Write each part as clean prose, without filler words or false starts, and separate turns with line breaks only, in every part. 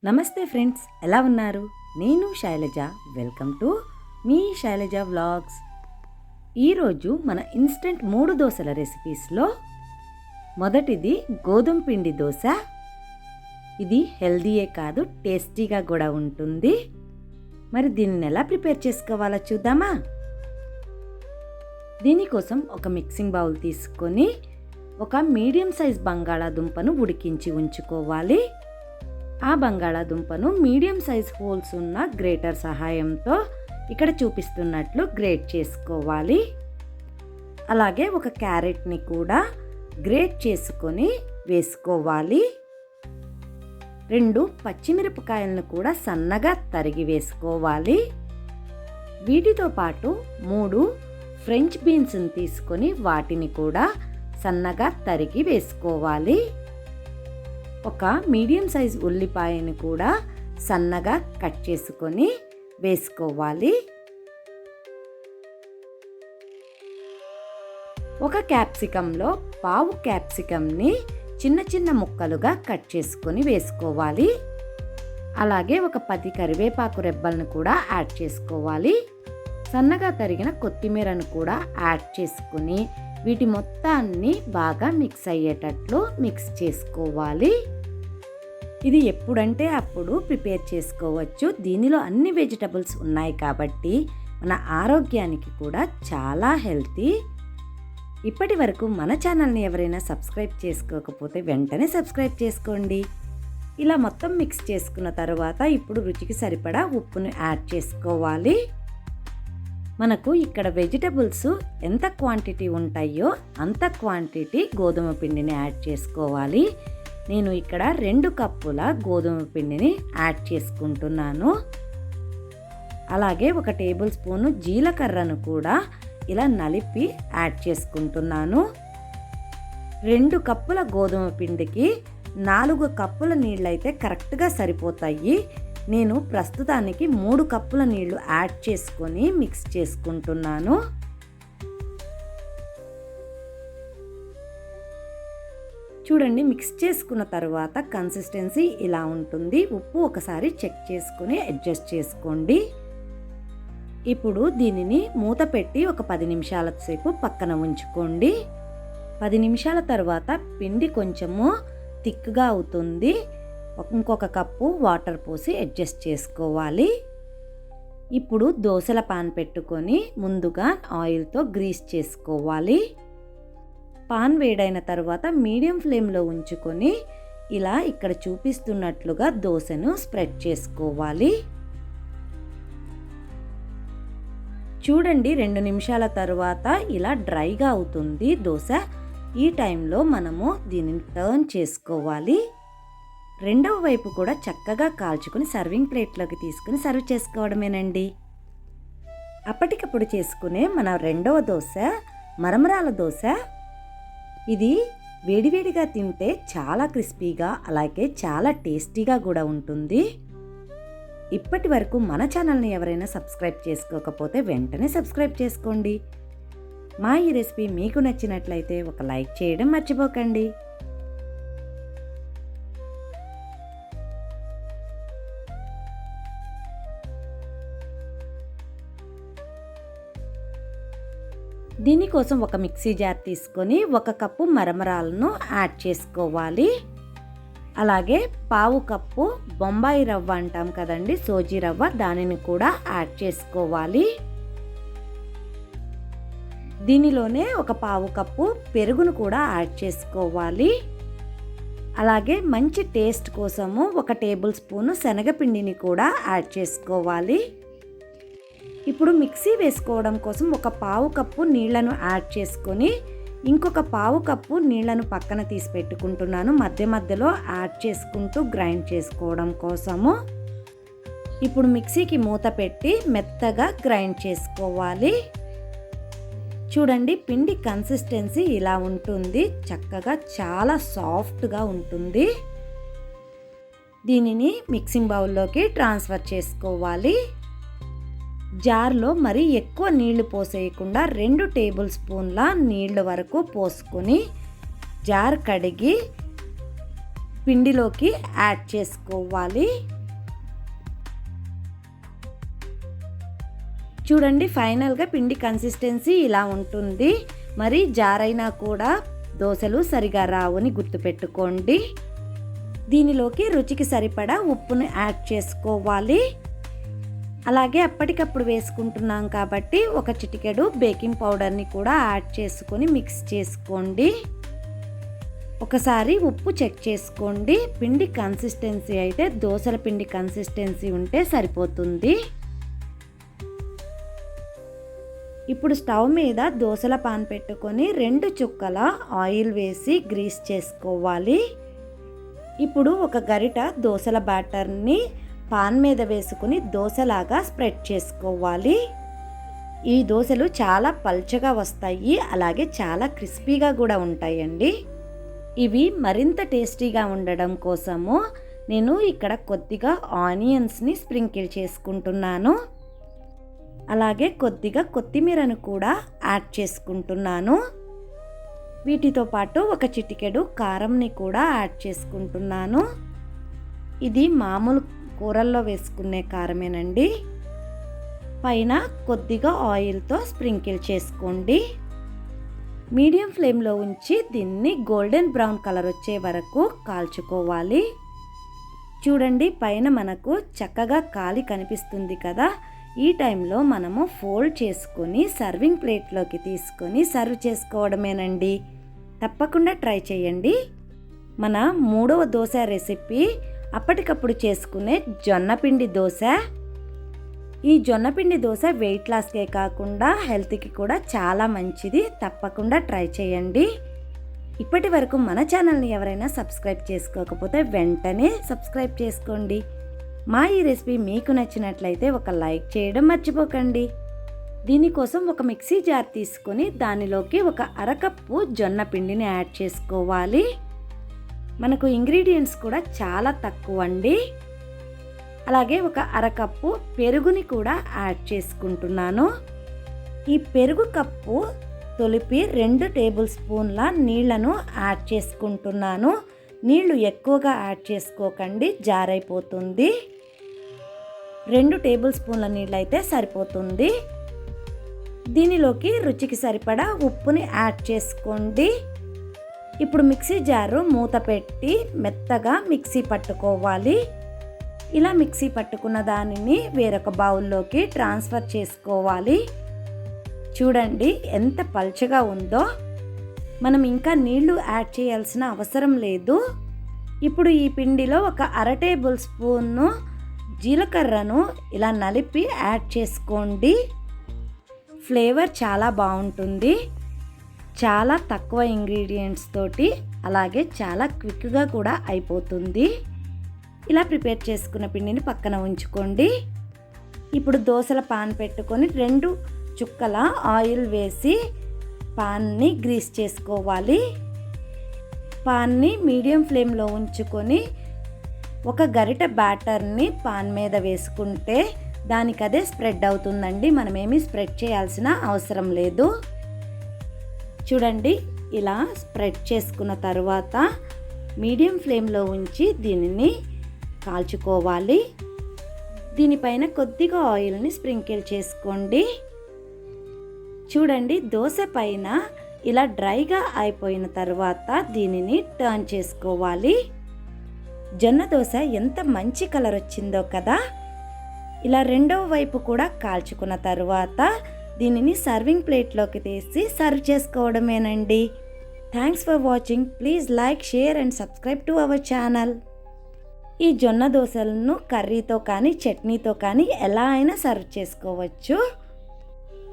నమస్తే ఫ్రెండ్స్, ఎలా ఉన్నారు? నేను శైలజ. వెల్కమ్ టు మీ శైలజ వ్లాగ్స్. ఈరోజు మన ఇన్స్టెంట్ 3 దోశల రెసిపీస్లో మొదటిది గోధుమ పిండి దోశ. ఇది హెల్దీయే కాదు, టేస్టీగా కూడా ఉంటుంది. మరి దీన్ని ఎలా ప్రిపేర్ చేసుకోవాలో చూద్దామా? దీనికోసం ఒక మిక్సింగ్ బౌల్ తీసుకొని ఒక మీడియం సైజ్ బంగాళాదుంపను ఉడికించి ఉంచుకోవాలి. ఆ బంగాళాదుంపను మీడియం సైజ్ హోల్స్ ఉన్న గ్రేటర్ సహాయంతో ఇక్కడ చూపిస్తున్నట్లు గ్రేట్ చేసుకోవాలి. అలాగే ఒక క్యారెట్ని కూడా గ్రేట్ చేసుకొని వేసుకోవాలి. 2 పచ్చిమిరపకాయలను కూడా సన్నగా తరిగి వేసుకోవాలి. వీటితో పాటు 3 ఫ్రెంచ్ బీన్స్ని తీసుకొని వాటిని కూడా సన్నగా తరిగి వేసుకోవాలి. ఒక మీడియం సైజ్ ఉల్లిపాయను కూడా సన్నగా కట్ చేసుకొని వేసుకోవాలి. ఒక క్యాప్సికంలో పావు క్యాప్సికంని చిన్న చిన్న ముక్కలుగా కట్ చేసుకొని వేసుకోవాలి. అలాగే ఒక 10 కరివేపాకు రెబ్బలను కూడా యాడ్ చేసుకోవాలి. సన్నగా తరిగిన కొత్తిమీరను కూడా యాడ్ చేసుకొని వీటి మొత్తాన్ని బాగా మిక్స్ అయ్యేటట్లు మిక్స్ చేసుకోవాలి. ఇది ఎప్పుడంటే అప్పుడు ప్రిపేర్ చేసుకోవచ్చు. దీనిలో అన్ని వెజిటబుల్స్ ఉన్నాయి కాబట్టి మన ఆరోగ్యానికి కూడా చాలా హెల్తీ. ఇప్పటి వరకు మన ఛానల్ని ఎవరైనా సబ్స్క్రైబ్ చేసుకోకపోతే వెంటనే సబ్స్క్రైబ్ చేసుకోండి. ఇలా మొత్తం మిక్స్ చేసుకున్న తర్వాత ఇప్పుడు రుచికి సరిపడా ఉప్పును యాడ్ చేసుకోవాలి. మనకు ఇక్కడ వెజిటబుల్స్ ఎంత క్వాంటిటీ ఉంటాయో అంత క్వాంటిటీ గోధుమ పిండిని యాడ్ చేసుకోవాలి. నేను ఇక్కడ 2 కప్పుల గోధుమ పిండిని యాడ్ చేసుకుంటున్నాను. అలాగే 1 టేబుల్ స్పూను జీలకర్రను కూడా ఇలా నలిపి యాడ్ చేసుకుంటున్నాను. 2 కప్పుల గోధుమ పిండికి 4 కప్పుల నీళ్ళైతే కరెక్ట్గా సరిపోతాయి. నేను ప్రస్తుతానికి 3 కప్పుల నీళ్లు యాడ్ చేసుకొని మిక్స్ చేసుకుంటున్నాను. చూడండి, మిక్స్ చేసుకున్న తర్వాత కన్సిస్టెన్సీ ఇలా ఉంటుంది. ఉప్పు ఒకసారి చెక్ చేసుకొని అడ్జస్ట్ చేసుకోండి. ఇప్పుడు దీనిని మూత పెట్టి ఒక 10 నిమిషాల సేపు పక్కన ఉంచుకోండి. 10 నిమిషాల తర్వాత పిండి కొంచెము థిక్గా అవుతుంది. ఇంకొక కప్పు వాటర్ పోసి అడ్జస్ట్ చేసుకోవాలి. ఇప్పుడు దోశల పాన్ పెట్టుకొని ముందుగా ఆయిల్తో గ్రీస్ చేసుకోవాలి. పాన్ వేడైన తర్వాత మీడియం ఫ్లేమ్లో ఉంచుకొని ఇలా ఇక్కడ చూపిస్తున్నట్లుగా దోశను స్ప్రెడ్ చేసుకోవాలి. చూడండి, 2 నిమిషాల తర్వాత ఇలా డ్రైగా అవుతుంది దోశ. ఈ టైంలో మనము దీనిని టర్న్ చేసుకోవాలి. రెండవ వైపు కూడా చక్కగా కాల్చుకొని సర్వింగ్ ప్లేట్లోకి తీసుకుని సర్వ్ చేసుకోవడమేనండి. అప్పటికప్పుడు చేసుకునే మన రెండవ దోశ మరమరాల దోశ. ఇది వేడివేడిగా తింటే చాలా క్రిస్పీగా అలాగే చాలా టేస్టీగా కూడా ఉంటుంది. ఇప్పటి వరకు మన ఛానల్ని ఎవరైనా సబ్స్క్రైబ్ చేసుకోకపోతే వెంటనే సబ్స్క్రైబ్ చేసుకోండి. మా ఈ రెసిపీ మీకు నచ్చినట్లయితే ఒక లైక్ చేయడం మర్చిపోకండి. దీనికోసం ఒక మిక్సీ జార్ తీసుకొని 1 కప్పు మరమరాలను యాడ్ చేసుకోవాలి. అలాగే పావు కప్పు బొంబాయి రవ్వ అంటాం కదండి, సోజీ రవ్వ, దానిని కూడా యాడ్ చేసుకోవాలి. దీనిలోనే ఒక పావు కప్పు పెరుగును కూడా యాడ్ చేసుకోవాలి. అలాగే మంచి టేస్ట్ కోసము 1 టేబుల్ స్పూను శనగపిండిని కూడా యాడ్ చేసుకోవాలి. ఇప్పుడు మిక్సీ వేసుకోవడం కోసం 1 పావు కప్పు నీళ్లను యాడ్ చేసుకొని ఇంకొక పావు కప్పు నీళ్లను పక్కన తీసి పెట్టుకుంటున్నాను. మధ్య మధ్యలో యాడ్ చేసుకుంటూ గ్రైండ్ చేసుకోవడం కోసము. ఇప్పుడు మిక్సీకి మూత పెట్టి మెత్తగా గ్రైండ్ చేసుకోవాలి. చూడండి, పిండి కన్సిస్టెన్సీ ఇలా ఉంటుంది. చక్కగా చాలా సాఫ్ట్గా ఉంటుంది. దీనిని మిక్సింగ్ బౌల్లోకి ట్రాన్స్ఫర్ చేసుకోవాలి. జార్లో మరీ ఎక్కువ నీళ్లు పోసేయకుండా 2 టేబుల్ స్పూన్ల నీళ్ళ వరకు పోసుకొని జార్ కడిగి పిండిలోకి యాడ్ చేసుకోవాలి. చూడండి, ఫైనల్గా పిండి కన్సిస్టెన్సీ ఇలా ఉంటుంది. మరి జారైనా కూడా దోశలు సరిగా రావని గుర్తుపెట్టుకోండి. దీనిలోకి రుచికి సరిపడా ఉప్పును యాడ్ చేసుకోవాలి. అలాగే అప్పటికప్పుడు వేసుకుంటున్నాం కాబట్టి ఒక చిటికెడు బేకింగ్ పౌడర్ని కూడా యాడ్ చేసుకొని మిక్స్ చేసుకోండి. ఒకసారి ఉప్పు చెక్ చేసుకోండి. పిండి కన్సిస్టెన్సీ అయితే దోశల పిండి కన్సిస్టెన్సీ ఉంటే సరిపోతుంది. ఇప్పుడు స్టవ్ మీద దోశల పాన్ పెట్టుకొని 2 చుక్కల ఆయిల్ వేసి గ్రీస్ చేసుకోవాలి. ఇప్పుడు ఒక గరిట దోశల బ్యాటర్ని పాన్ మీద వేసుకుని దోశలాగా స్ప్రెడ్ చేసుకోవాలి. ఈ దోశలు చాలా పల్చగా వస్తాయి, అలాగే చాలా క్రిస్పీగా కూడా ఉంటాయండి. ఇవి మరింత టేస్టీగా ఉండడం కోసము నేను ఇక్కడ కొద్దిగా ఆనియన్స్ని స్ప్రింకిల్ చేసుకుంటున్నాను. అలాగే కొద్దిగా కొత్తిమీరను కూడా యాడ్ చేసుకుంటున్నాను. వీటితో పాటు ఒక చిటికెడు కారంని కూడా యాడ్ చేసుకుంటున్నాను. ఇది మామూలు కూరల్లో వేసుకునే కారమేనండి. పైన కొద్దిగా ఆయిల్తో స్ప్రింకిల్ చేసుకోండి. మీడియం ఫ్లేమ్లో ఉంచి దీన్ని గోల్డెన్ బ్రౌన్ కలర్ వచ్చే వరకు కాల్చుకోవాలి. చూడండి, పైన మనకు చక్కగా కాలి కనిపిస్తుంది కదా. ఈ టైంలో మనము ఫోల్డ్ చేసుకొని సర్వింగ్ ప్లేట్లోకి తీసుకొని సర్వ్ చేసుకోవడమేనండి. తప్పకుండా ట్రై చేయండి. మన 3వ దోశ రెసిపీ అప్పటికప్పుడు చేసుకునే జొన్నపిండి దోశ. ఈ జొన్నపిండి దోశ వెయిట్ లాస్కే కాకుండా హెల్త్కి కూడా చాలా మంచిది. తప్పకుండా ట్రై చేయండి. ఇప్పటి వరకు మన ఛానల్ని ఎవరైనా సబ్స్క్రైబ్ చేసుకోకపోతే వెంటనే సబ్స్క్రైబ్ చేసుకోండి. మా ఈ రెసిపీ మీకు నచ్చినట్లయితే ఒక లైక్ చేయడం మర్చిపోకండి. దీనికోసం ఒక మిక్సీ జార్ తీసుకొని దానిలోకి ఒక అరకప్పు జొన్న పిండిని యాడ్ చేసుకోవాలి. మనకు ఇంగ్రీడియంట్స్ కూడా చాలా తక్కువ అండి. అలాగే ఒక అరకప్పు పెరుగుని కూడా యాడ్ చేసుకుంటున్నాను. ఈ పెరుగు కప్పు తొలిపి 2 టేబుల్ స్పూన్ల నీళ్లను యాడ్ చేసుకుంటున్నాను. నీళ్లు ఎక్కువగా యాడ్ చేసుకోకండి, జారైపోతుంది. 2 టేబుల్ స్పూన్ల నీళ్ళు అయితే సరిపోతుంది. దీనిలోకి రుచికి సరిపడా ఉప్పుని యాడ్ చేసుకోండి. ఇప్పుడు మిక్సీ జారు మూత పెట్టి మెత్తగా మిక్సీ పట్టుకోవాలి. ఇలా మిక్సీ పట్టుకున్న దానిని వేరొక బౌల్లోకి ట్రాన్స్ఫర్ చేసుకోవాలి. చూడండి ఎంత పల్చగా ఉందో. మనం ఇంకా నీళ్లు యాడ్ చేయాల్సిన అవసరం లేదు. ఇప్పుడు ఈ పిండిలో ఒక 1/2 టేబుల్ స్పూన్ జీలకర్రను ఇలా నలిపి యాడ్ చేసుకోండి. ఫ్లేవర్ చాలా బాగుంటుంది. చాలా తక్కువ ఇంగ్రీడియంట్స్ తోటి, అలాగే చాలా క్విక్గా కూడా అయిపోతుంది. ఇలా ప్రిపేర్ చేసుకున్న పిండిని పక్కన ఉంచుకోండి. ఇప్పుడు దోశల పాన్ పెట్టుకొని 2 చుక్కల ఆయిల్ వేసి పాన్ని గ్రీస్ చేసుకోవాలి. పాన్ని మీడియం ఫ్లేమ్లో ఉంచుకొని ఒక గరిటె బ్యాటర్ని పాన్ మీద వేసుకుంటే దానికదే స్ప్రెడ్ అవుతుందండి. మనమేమీ స్ప్రెడ్ చేయాల్సిన అవసరం లేదు. చూడండి, ఇలా స్ప్రెడ్ చేసుకున్న తర్వాత మీడియం ఫ్లేమ్లో ఉంచి దీనిని కాల్చుకోవాలి. దీనిపైన కొద్దిగా ఆయిల్ని స్ప్రింకిల్ చేసుకోండి. చూడండి, దోశ పైన ఇలా డ్రైగా అయిపోయిన తర్వాత దీనిని టర్న్ చేసుకోవాలి. జొన్న దోశ ఎంత మంచి కలర్ వచ్చిందో కదా. ఇలా రెండవ వైపు కూడా కాల్చుకున్న తర్వాత దీనిని సర్వింగ్ ప్లేట్లోకి తీసి సర్వ్ చేసుకోవడమేనండి. Thanks for watching. Please like, share and subscribe to our channel. ఈ జొన్న దోశలను కర్రీతో కానీ చట్నీతో కానీ ఎలా అయినా సర్వ్ చేసుకోవచ్చు.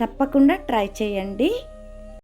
తప్పకుండా ట్రై చేయండి.